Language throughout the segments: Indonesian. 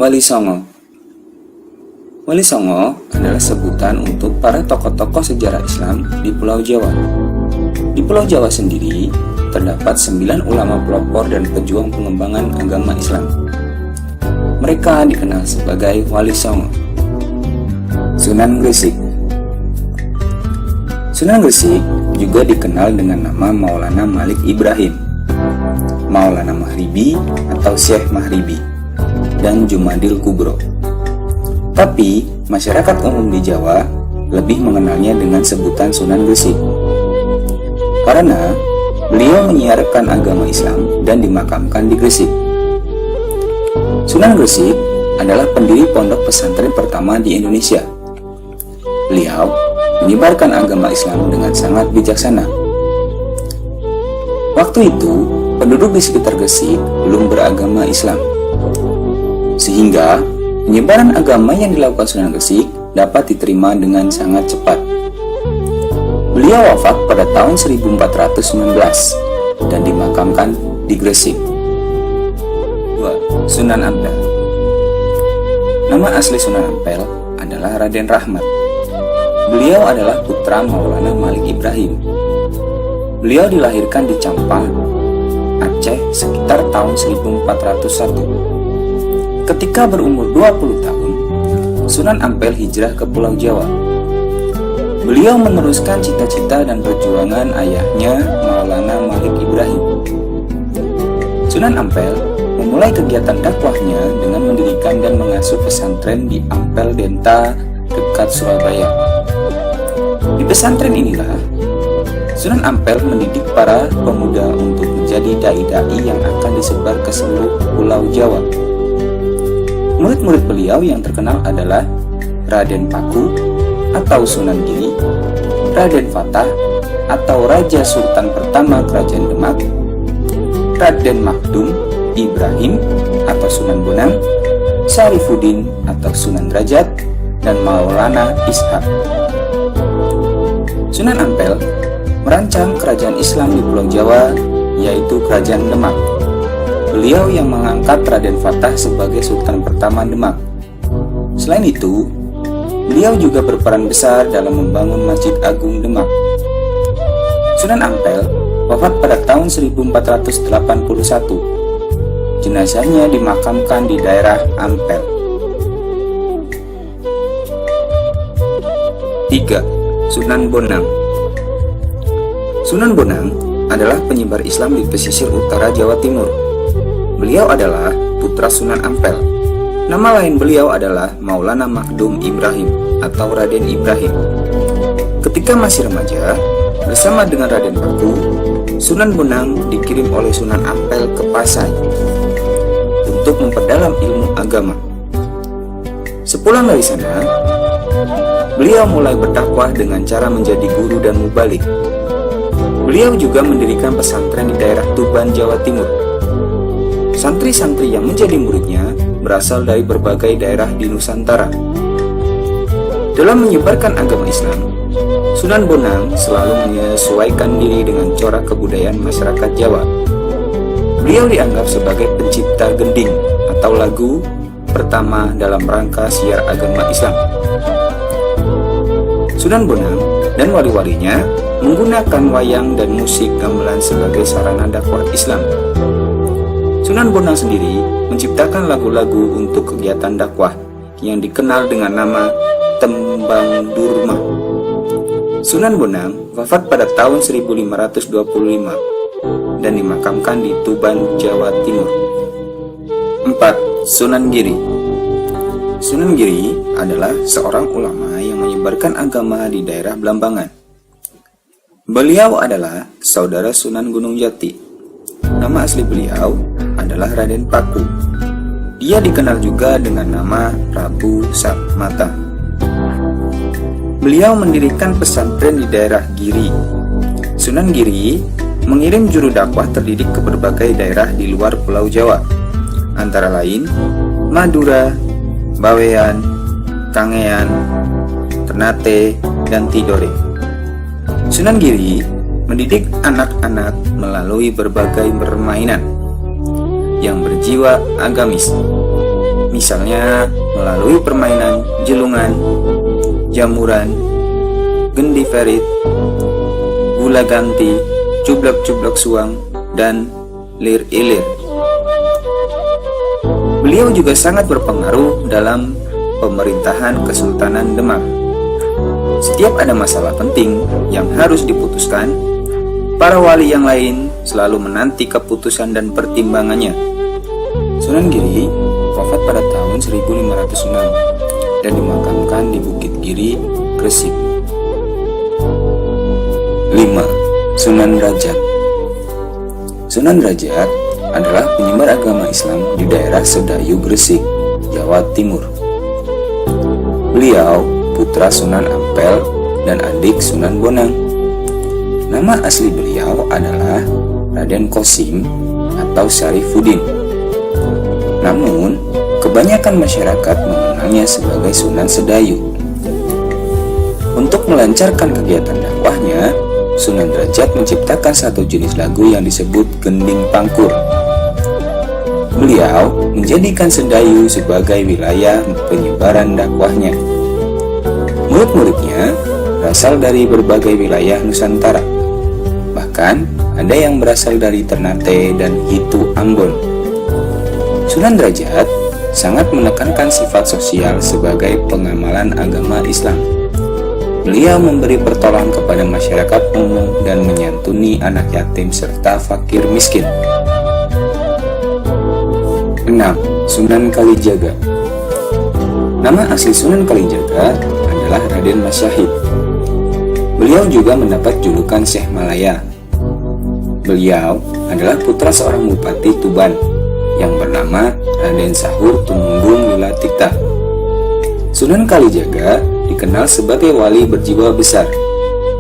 Wali Songo. Wali Songo adalah sebutan untuk para tokoh-tokoh sejarah Islam di Pulau Jawa. Di Pulau Jawa sendiri, terdapat 9 ulama pelopor dan pejuang pengembangan agama Islam. Mereka dikenal sebagai Wali Songo. Sunan Gresik. Sunan Gresik juga dikenal dengan nama Maulana Malik Ibrahim, Maulana Mahribi atau Syekh Mahribi, dan Jumadil Kubro. Tapi, masyarakat umum di Jawa lebih mengenalnya dengan sebutan Sunan Gresik. Karena beliau menyiarkan agama Islam dan dimakamkan di Gresik. Sunan Gresik adalah pendiri pondok pesantren pertama di Indonesia. Beliau menyebarkan agama Islam dengan sangat bijaksana. Waktu itu, penduduk di sekitar Gresik belum beragama Islam, sehingga penyebaran agama yang dilakukan Sunan Gresik dapat diterima dengan sangat cepat. Beliau wafat pada tahun 1419 dan dimakamkan di Gresik. 2. Sunan Ampel. Nama asli Sunan Ampel adalah Raden Rahmat. Beliau adalah putra Maulana Malik Ibrahim. Beliau dilahirkan di Campang, Aceh sekitar tahun 1401. Ketika berumur 20 tahun, Sunan Ampel hijrah ke Pulau Jawa. Beliau meneruskan cita-cita dan perjuangan ayahnya Maulana Malik Ibrahim. Sunan Ampel memulai kegiatan dakwahnya dengan mendirikan dan mengasuh pesantren di Ampel Denta dekat Surabaya. Di pesantren inilah Sunan Ampel mendidik para pemuda untuk menjadi dai-dai yang akan disebar ke seluruh Pulau Jawa. Murid-murid beliau yang terkenal adalah Raden Paku atau Sunan Giri, Raden Fatah atau Raja Sultan pertama Kerajaan Demak, Raden Makdum Ibrahim atau Sunan Bonang, Syarifuddin atau Sunan Derajat, dan Maulana Ishak. Sunan Ampel merancang kerajaan Islam di Pulau Jawa, yaitu Kerajaan Demak. Beliau yang mengangkat Raden Fatah sebagai Sultan pertama Demak. Selain itu, beliau juga berperan besar dalam membangun Masjid Agung Demak. Sunan Ampel wafat pada tahun 1481. Jenazahnya dimakamkan di daerah Ampel. 3. Sunan Bonang. Sunan Bonang adalah penyebar Islam di pesisir utara Jawa Timur. Beliau adalah putra Sunan Ampel. Nama lain beliau adalah Maulana Makdum Ibrahim atau Raden Ibrahim. Ketika masih remaja, bersama dengan Raden Paku, Sunan Bonang dikirim oleh Sunan Ampel ke Pasai untuk memperdalam ilmu agama. Sepulang dari sana, beliau mulai berdakwah dengan cara menjadi guru dan mubalik. Beliau juga mendirikan pesantren di daerah Tuban, Jawa Timur. Santri-santri yang menjadi muridnya berasal dari berbagai daerah di Nusantara. Dalam menyebarkan agama Islam, Sunan Bonang selalu menyesuaikan diri dengan corak kebudayaan masyarakat Jawa. Beliau dianggap sebagai pencipta gending atau lagu pertama dalam rangka siar agama Islam. Sunan Bonang dan wali-walinya menggunakan wayang dan musik gamelan sebagai sarana dakwah Islam. Sunan Bonang sendiri menciptakan lagu-lagu untuk kegiatan dakwah yang dikenal dengan nama Tembang Durma. Sunan Bonang wafat pada tahun 1525 dan dimakamkan di Tuban, Jawa Timur. 4. Sunan Giri. Sunan Giri adalah seorang ulama yang menyebarkan agama di daerah Blambangan. Beliau adalah saudara Sunan Gunung Jati. Nama asli beliau adalah Raden Paku. Dia dikenal juga dengan nama Prabu Sapmata. Beliau mendirikan pesantren di daerah Giri. Sunan Giri mengirim juru dakwah terdidik ke berbagai daerah di luar Pulau Jawa, antara lain Madura, Bawean, Kangean, Ternate, dan Tidore. Sunan Giri mendidik anak-anak melalui berbagai permainan yang berjiwa agamis. misalnya melalui permainan jelungan, jamuran, gendi ferit, gula ganti, cublak-cublak suang, dan lir ilir. Beliau juga sangat berpengaruh dalam pemerintahan Kesultanan Demak. Setiap ada masalah penting yang harus diputuskan, para wali yang lain selalu menanti keputusan dan pertimbangannya. Sunan Giri wafat pada tahun 1506 dan dimakamkan di Bukit Giri, Gresik. 5. Sunan Derajat. Sunan Derajat adalah penyebar agama Islam di daerah Sedayu, Gresik, Jawa Timur. Beliau putra Sunan Ampel dan adik Sunan Bonang. Nama asli beliau adalah Raden Kosim atau Syarifuddin. Namun, kebanyakan masyarakat mengenalnya sebagai Sunan Sedayu. Untuk melancarkan kegiatan dakwahnya, Sunan Derajat menciptakan satu jenis lagu yang disebut gending pangkur. Beliau menjadikan Sedayu sebagai wilayah penyebaran dakwahnya. Murid-muridnya berasal dari berbagai wilayah Nusantara. Bahkan ada yang berasal dari Ternate dan Hitu Ambon. Sunan Derajat sangat menekankan sifat sosial sebagai pengamalan agama Islam. Beliau memberi pertolongan kepada masyarakat umum dan menyantuni anak yatim serta fakir miskin. 6. Sunan Kalijaga. Nama asli Sunan Kalijaga adalah Raden Masyahid. Beliau juga mendapat julukan Syekh Malaya. Beliau adalah putra seorang bupati Tuban yang bernama Raden Sahur Tumenggung Wilatikta. Sunan Kalijaga dikenal sebagai wali berjiwa besar,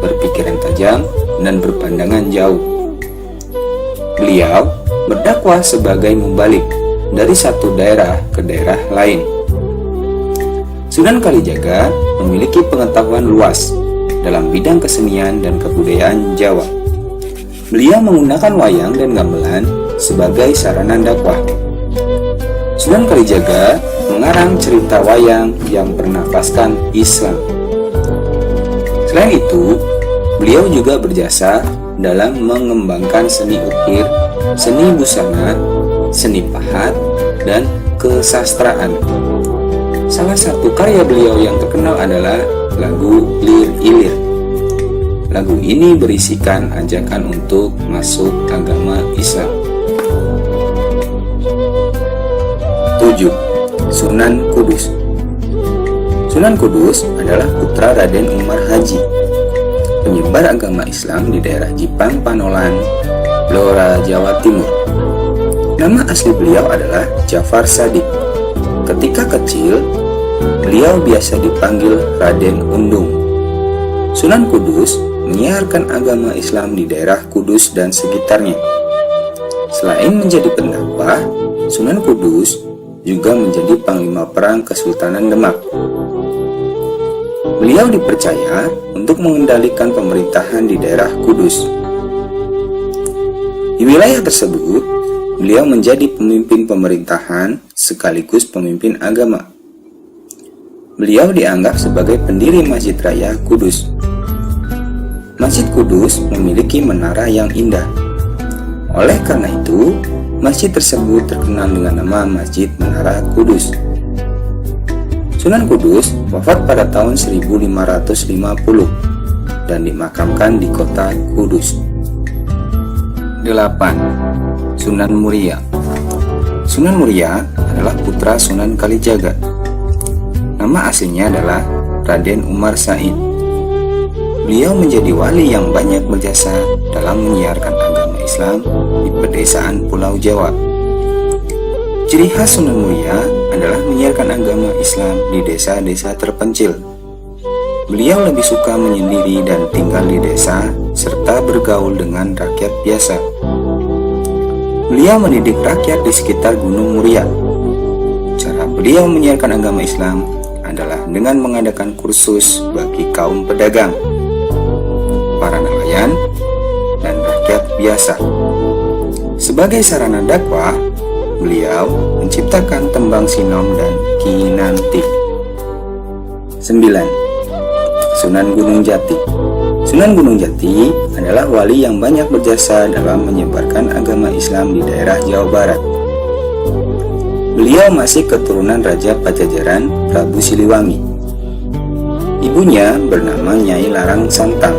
berpikiran tajam, dan berpandangan jauh. Beliau berdakwah sebagai mubalik dari satu daerah ke daerah lain. Sunan Kalijaga memiliki pengetahuan luas dalam bidang kesenian dan kebudayaan Jawa. Beliau menggunakan wayang dan gamelan sebagai sarana dakwah. Sunan Kalijaga mengarang cerita wayang yang bernafaskan Islam. Selain itu, beliau juga berjasa dalam mengembangkan seni ukir, seni busana, seni pahat, dan kesastraan. Salah satu karya beliau yang terkenal adalah lagu Lir Ilir. Lagu ini berisikan ajakan untuk masuk agama Islam. 7. Sunan Kudus. Sunan Kudus adalah putra Raden Umar Haji, penyebar agama Islam di daerah Jipang Panolan, Blora, Jawa Timur. Nama asli beliau adalah Jafar Shadiq. Ketika kecil, beliau biasa dipanggil Raden Undung. Sunan Kudus menyiarkan agama Islam di daerah Kudus dan sekitarnya. Selain menjadi pendakwah, Sunan Kudus juga menjadi panglima perang Kesultanan Demak. Beliau dipercaya untuk mengendalikan pemerintahan di daerah Kudus. Di wilayah tersebut, beliau menjadi pemimpin pemerintahan sekaligus pemimpin agama. Beliau dianggap sebagai pendiri Masjid Raya Kudus. Masjid Kudus memiliki menara yang indah. Oleh karena itu, masjid tersebut terkenal dengan nama Masjid Menara Kudus. Sunan Kudus wafat pada tahun 1550 dan dimakamkan di kota Kudus. 8. Sunan Muria. Sunan Muria adalah putra Sunan Kalijaga. Nama aslinya adalah Raden Umar Said. Beliau menjadi wali yang banyak berjasa dalam menyiarkan agama Islam di pedesaan Pulau Jawa. Ciri khas Sunan Muria adalah menyiarkan agama Islam di desa-desa terpencil. Beliau lebih suka menyendiri dan tinggal di desa serta bergaul dengan rakyat biasa. Beliau mendidik rakyat di sekitar Gunung Muria. Cara beliau menyiarkan agama Islam adalah dengan mengadakan kursus bagi kaum pedagang, para nelayan, dan rakyat biasa. Sebagai sarana dakwah, beliau menciptakan tembang Sinom dan Kinanti. 9. Sunan Gunung Jati. Sunan Gunung Jati adalah wali yang banyak berjasa dalam menyebarkan agama Islam di daerah Jawa Barat. Beliau masih keturunan Raja Pajajaran Prabu Siliwangi. Ibunya bernama Nyai Larang Santang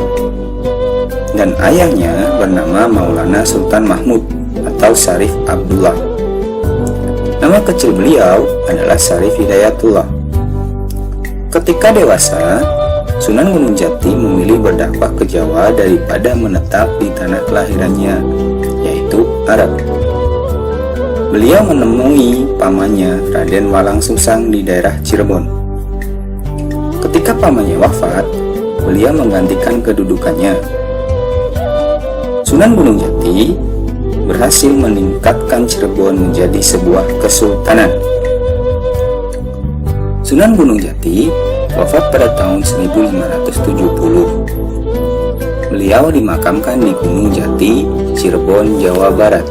dan ayahnya bernama Maulana Sultan Mahmud atau Syarif Abdullah. Nama kecil beliau adalah Syarif Hidayatullah. Ketika dewasa, Sunan Gunung Jati memilih berdakwah ke Jawa daripada menetap di tanah kelahirannya, yaitu Arab. Beliau menemui pamannya Raden Walang Sungsang di daerah Cirebon. Ketika pamannya wafat, beliau menggantikan kedudukannya. Sunan Gunung Jati berhasil meningkatkan Cirebon menjadi sebuah kesultanan. Sunan Gunung Jati wafat pada tahun 1570. Beliau dimakamkan di Gunung Jati, Cirebon, Jawa Barat.